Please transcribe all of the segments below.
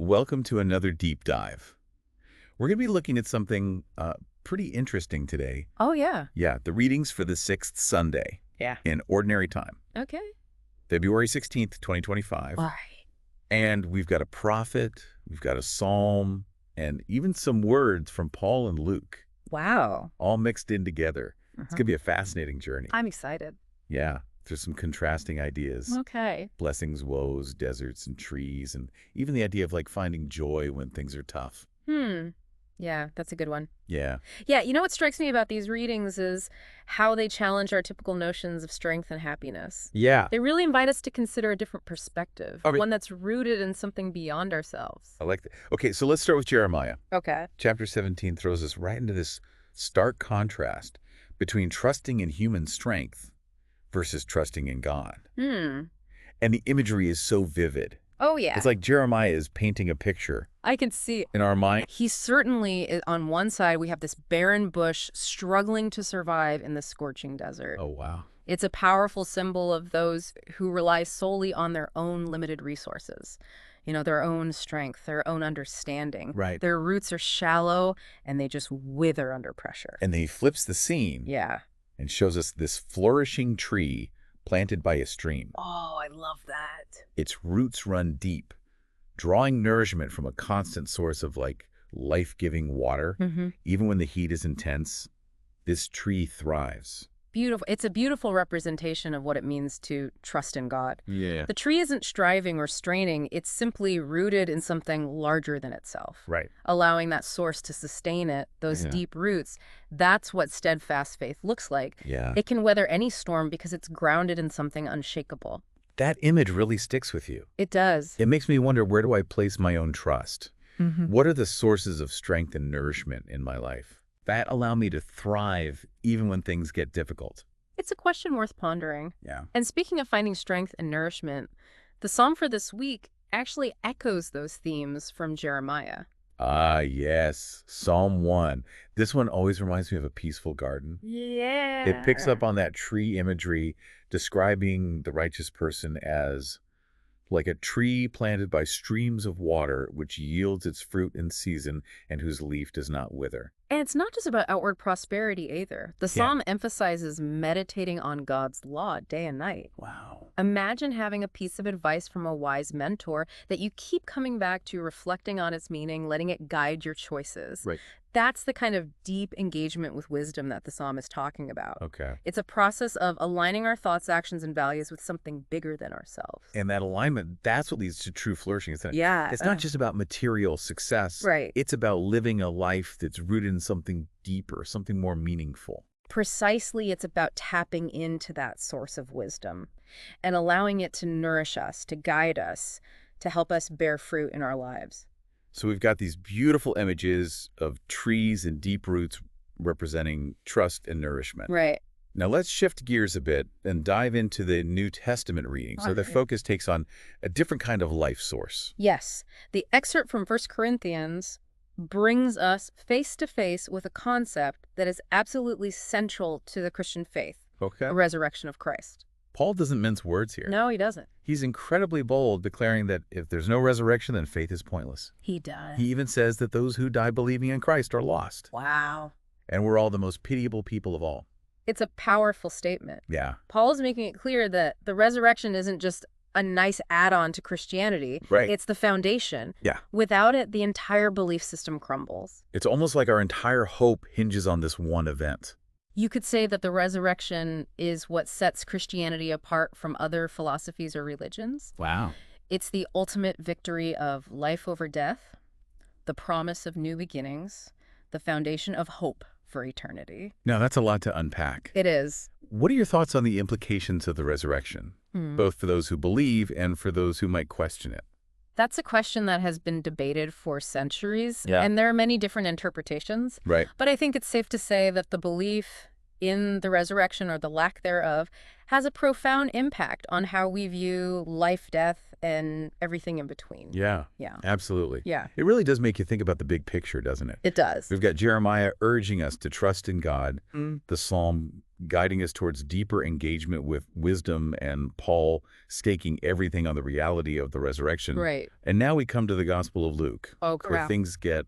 Welcome to another deep dive. We're going to be looking at something pretty interesting today. Oh, yeah. Yeah, the readings for the sixth Sunday Yeah. in Ordinary Time, Okay. February 16th, 2025. Right. And we've got a prophet, we've got a psalm, and even some words from Paul and Luke, Wow. all mixed in together. It's going to be a fascinating journey. I'm excited. Yeah, there's some contrasting ideas. Okay. Blessings, woes, deserts, and trees, and even the idea of like finding joy when things are tough. Yeah, that's a good one. Yeah. Yeah, you know what strikes me about these readings is how they challenge our typical notions of strength and happiness. Yeah. They really invite us to consider a different perspective, I mean- one that's rooted in something beyond ourselves. I like that. Okay, so let's start with Jeremiah. Okay. Chapter 17 throws us right into this stark contrast between trusting in human strength versus trusting in God. And the imagery is so vivid. Oh, yeah. It's like Jeremiah is painting a picture I can see. in our mind. He certainly, on one side, we have this barren bush struggling to survive in the scorching desert. Oh, wow. It's a powerful symbol of those who rely solely on their own limited resources. You know, their own strength, their own understanding. Right. Their roots are shallow and they just wither under pressure. And then he flips the scene Yeah. and shows us this flourishing tree planted by a stream. Oh, I love that. Its roots run deep, drawing nourishment from a constant source of like life-giving water. Even when the heat is intense, this tree thrives. Beautiful. It's a beautiful representation of what it means to trust in God. Yeah. The tree isn't striving or straining. It's simply rooted in something larger than itself. Right. Allowing that source to sustain it, those Yeah. deep roots. That's what steadfast faith looks like. Yeah. It can weather any storm because it's grounded in something unshakable. That image really sticks with you. It does. It makes me wonder, where do I place my own trust? What are the sources of strength and nourishment in my life that allow me to thrive even when things get difficult? It's a question worth pondering. Yeah. And speaking of finding strength and nourishment, the psalm for this week actually echoes those themes from Jeremiah. Ah, yes. Psalm 1. This one always reminds me of a peaceful garden. Yeah. It picks up on that tree imagery, describing the righteous person as like a tree planted by streams of water, which yields its fruit in season and whose leaf does not wither. And it's not just about outward prosperity either. The psalm emphasizes meditating on God's law day and night. Wow. Imagine having a piece of advice from a wise mentor that you keep coming back to, reflecting on its meaning, letting it guide your choices. Right. That's the kind of deep engagement with wisdom that the psalm is talking about. Okay. It's a process of aligning our thoughts, actions, and values with something bigger than ourselves. And that alignment, that's what leads to true flourishing, isn't it? Yeah. It's not just about material success. Right. It's about living a life that's rooted in something deeper, something more meaningful. Precisely, it's about tapping into that source of wisdom and allowing it to nourish us, to guide us, to help us bear fruit in our lives. So we've got these beautiful images of trees and deep roots representing trust and nourishment. Right. Now let's shift gears a bit and dive into the New Testament reading. So the Okay. focus takes on a different kind of life source. Yes. The excerpt from 1 Corinthians brings us face to face with a concept that is absolutely central to the Christian faith, Okay. the resurrection of Christ. Paul doesn't mince words here. No, he doesn't. He's incredibly bold, declaring that if there's no resurrection, then faith is pointless. He does. He even says that those who die believing in Christ are lost. Wow. And we're all the most pitiable people of all. It's a powerful statement. Yeah. Paul's making it clear that the resurrection isn't just a nice add-on to Christianity. Right. It's the foundation. Yeah. Without it, the entire belief system crumbles. It's almost like our entire hope hinges on this one event. You could say that the resurrection is what sets Christianity apart from other philosophies or religions. Wow. It's the ultimate victory of life over death, the promise of new beginnings, the foundation of hope for eternity. Now, that's a lot to unpack. It is. What are your thoughts on the implications of the resurrection, both for those who believe and for those who might question it? That's a question that has been debated for centuries, Yeah. and there are many different interpretations. Right. But I think it's safe to say that the belief in the resurrection, or the lack thereof, has a profound impact on how we view life, death, and everything in between. Yeah. Yeah. Absolutely. Yeah. It really does make you think about the big picture, doesn't it? It does. We've got Jeremiah urging us to trust in God, the psalm guiding us towards deeper engagement with wisdom, and Paul staking everything on the reality of the resurrection. Right. And now we come to the Gospel of Luke, Oh, where crap. things get,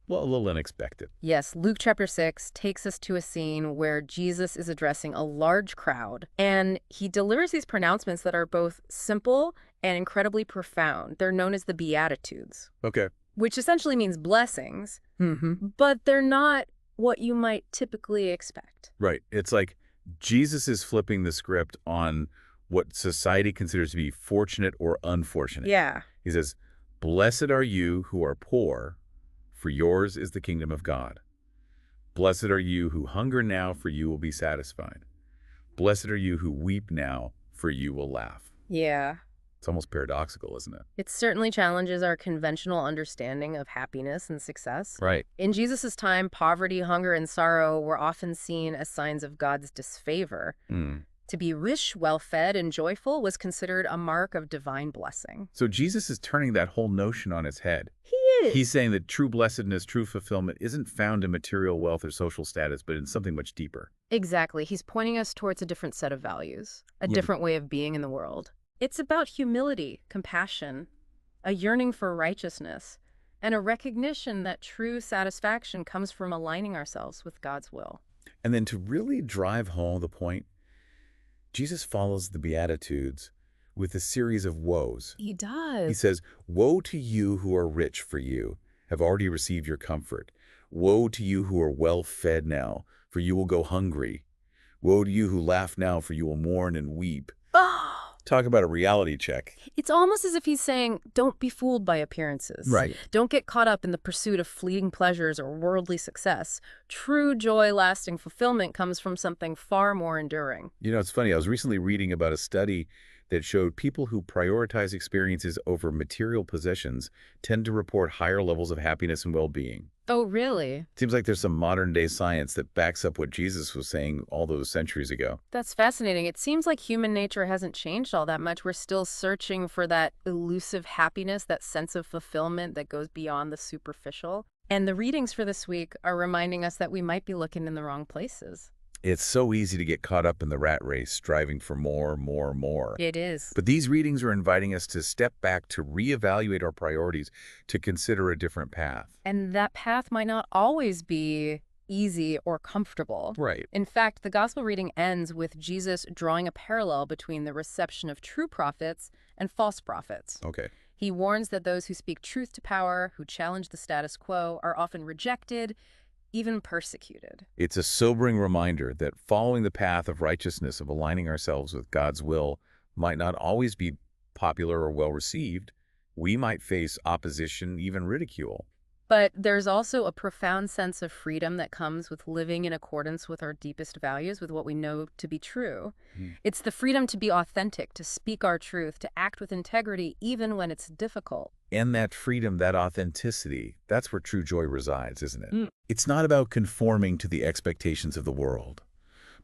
well, a little unexpected. Yes, Luke chapter 6 takes us to a scene where Jesus is addressing a large crowd, and he delivers these pronouncements that are both simple and incredibly profound. They're known as the Beatitudes, Okay. which essentially means blessings, Mm-hmm. but they're not what you might typically expect. Right. It's like Jesus is flipping the script on what society considers to be fortunate or unfortunate. Yeah. He says, "Blessed are you who are poor, for yours is the kingdom of God. Blessed are you who hunger now, for you will be satisfied. Blessed are you who weep now, for you will laugh." Yeah. It's almost paradoxical, isn't it? It certainly challenges our conventional understanding of happiness and success. Right. In Jesus' time, poverty, hunger, and sorrow were often seen as signs of God's disfavor. Mm. To be rich, well-fed, and joyful was considered a mark of divine blessing. So Jesus is turning that whole notion on its head. He is. He's saying that true blessedness, true fulfillment isn't found in material wealth or social status, but in something much deeper. Exactly. He's pointing us towards a different set of values, a Yeah. different way of being in the world. It's about humility, compassion, a yearning for righteousness, and a recognition that true satisfaction comes from aligning ourselves with God's will. And then to really drive home the point, Jesus follows the Beatitudes with a series of woes. He He does. says, "Woe to you who are rich, for you have already received your comfort. Woe to you who are well fed now, for you will go hungry. Woe to you who laugh now, for you will mourn and weep." Oh! Talk about a reality check. It's almost as if he's saying, don't be fooled by appearances. Right. Don't get caught up in the pursuit of fleeting pleasures or worldly success. True joy, lasting fulfillment comes from something far more enduring. You know, it's funny. I was recently reading about a study that showed people who prioritize experiences over material possessions tend to report higher levels of happiness and well-being. Oh, really? Seems like there's some modern-day science that backs up what Jesus was saying all those centuries ago. That's fascinating. It seems like human nature hasn't changed all that much. We're still searching for that elusive happiness, that sense of fulfillment that goes beyond the superficial. And the readings for this week are reminding us that we might be looking in the wrong places. It's so easy to get caught up in the rat race, striving for more, more, more. It is. But these readings are inviting us to step back, to reevaluate our priorities, to consider a different path. And that path might not always be easy or comfortable. Right. In fact, the gospel reading ends with Jesus drawing a parallel between the reception of true prophets and false prophets. Okay. He warns that those who speak truth to power, who challenge the status quo, are often rejected, even persecuted. It's a sobering reminder that following the path of righteousness, of aligning ourselves with God's will, might not always be popular or well received. We might face opposition, even ridicule. But there's also a profound sense of freedom that comes with living in accordance with our deepest values, with what we know to be true. It's the freedom to be authentic, to speak our truth, to act with integrity, even when it's difficult. And that freedom, that authenticity, that's where true joy resides, isn't it? Mm. It's not about conforming to the expectations of the world,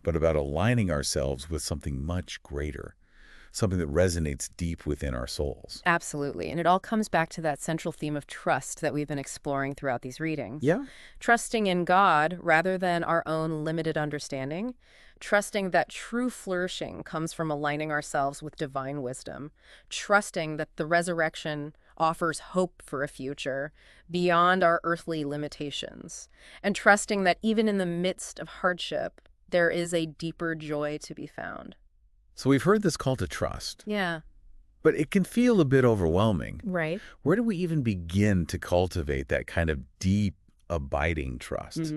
but about aligning ourselves with something much greater, something that resonates deep within our souls. Absolutely. And it all comes back to that central theme of trust that we've been exploring throughout these readings. Yeah. Trusting in God rather than our own limited understanding. Trusting that true flourishing comes from aligning ourselves with divine wisdom. Trusting that the resurrection offers hope for a future beyond our earthly limitations. And trusting that even in the midst of hardship, there is a deeper joy to be found. So we've heard this call to trust, Yeah. but it can feel a bit overwhelming. Right. Where do we even begin to cultivate that kind of deep, abiding trust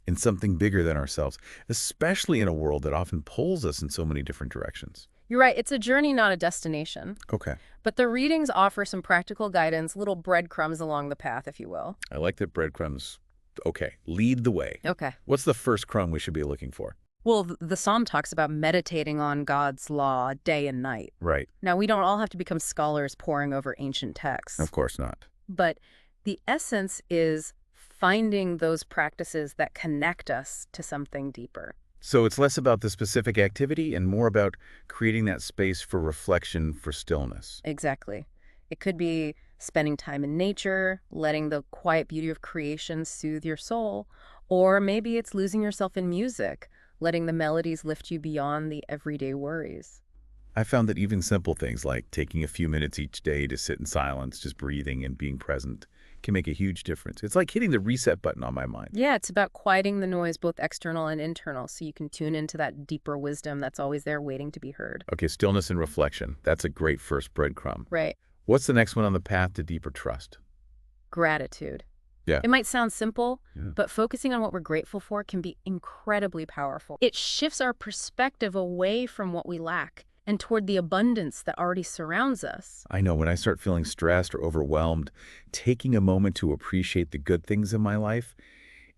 in something bigger than ourselves, especially in a world that often pulls us in so many different directions? You're right. It's a journey, not a destination. Okay. But the readings offer some practical guidance, little breadcrumbs along the path, if you will. I like that breadcrumbs. Okay, lead the way. Okay. What's the first crumb we should be looking for? Well, the psalm talks about meditating on God's law day and night. Right. Now, we don't all have to become scholars poring over ancient texts, Of course not. but the essence is finding those practices that connect us to something deeper. So it's less about the specific activity and more about creating that space for reflection, for stillness. Exactly. It could be spending time in nature, letting the quiet beauty of creation soothe your soul, or maybe it's losing yourself in music, letting the melodies lift you beyond the everyday worries. I found that even simple things like taking a few minutes each day to sit in silence, just breathing and being present, can make a huge difference. It's like hitting the reset button on my mind. Yeah, it's about quieting the noise, both external and internal, so you can tune into that deeper wisdom that's always there waiting to be heard. Okay, stillness and reflection. That's a great first breadcrumb. Right. What's the next one on the path to deeper trust? Gratitude. Yeah. It might sound simple, Yeah. but focusing on what we're grateful for can be incredibly powerful. It shifts our perspective away from what we lack and toward the abundance that already surrounds us. I know when I start feeling stressed or overwhelmed, taking a moment to appreciate the good things in my life,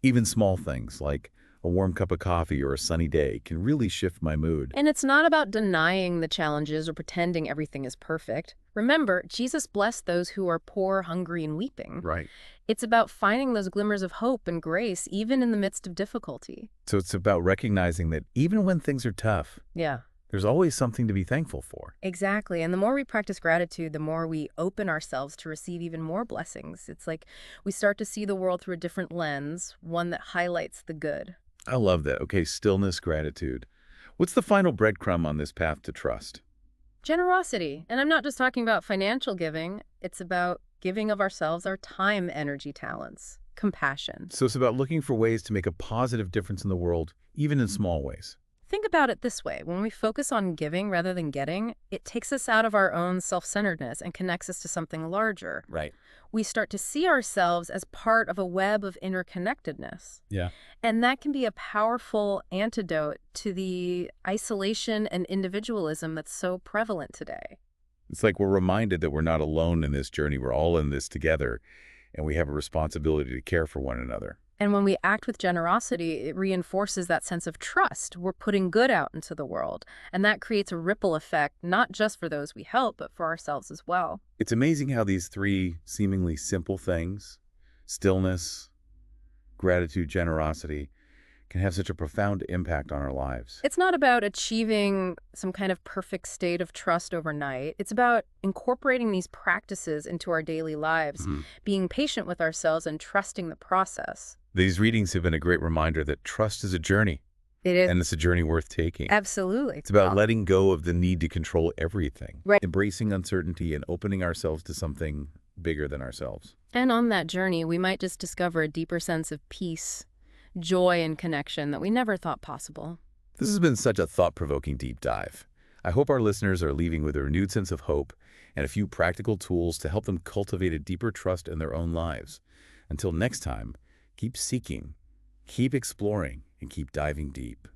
even small things like a warm cup of coffee or a sunny day, can really shift my mood. And it's not about denying the challenges or pretending everything is perfect. Remember, Jesus blessed those who are poor, hungry, and weeping. Right. It's about finding those glimmers of hope and grace, even in the midst of difficulty. So it's about recognizing that even when things are tough, Yeah. there's always something to be thankful for. Exactly. And the more we practice gratitude, the more we open ourselves to receive even more blessings. It's like we start to see the world through a different lens, one that highlights the good. I love that. Okay, stillness, gratitude. What's the final breadcrumb on this path to trust? Generosity. And I'm not just talking about financial giving. It's about giving of ourselves, our time, energy, talents, compassion. So it's about looking for ways to make a positive difference in the world, even in small ways. Think about it this way. When we focus on giving rather than getting, it takes us out of our own self-centeredness and connects us to something larger. Right. We start to see ourselves as part of a web of interconnectedness. Yeah. And that can be a powerful antidote to the isolation and individualism that's so prevalent today. It's like we're reminded that we're not alone in this journey. We're all in this together, and we have a responsibility to care for one another. And when we act with generosity, it reinforces that sense of trust. We're putting good out into the world. And that creates a ripple effect, not just for those we help, but for ourselves as well. It's amazing how these three seemingly simple things, stillness, gratitude, generosity, can have such a profound impact on our lives. It's not about achieving some kind of perfect state of trust overnight. It's about incorporating these practices into our daily lives, being patient with ourselves and trusting the process. These readings have been a great reminder that trust is a journey, It is. and it's a journey worth taking. Absolutely. It's about letting go of the need to control everything, Right. embracing uncertainty and opening ourselves to something bigger than ourselves. And on that journey, we might just discover a deeper sense of peace, joy, and connection that we never thought possible. This has been such a thought-provoking deep dive. I hope our listeners are leaving with a renewed sense of hope and a few practical tools to help them cultivate a deeper trust in their own lives. Until next time, keep seeking, keep exploring, and keep diving deep.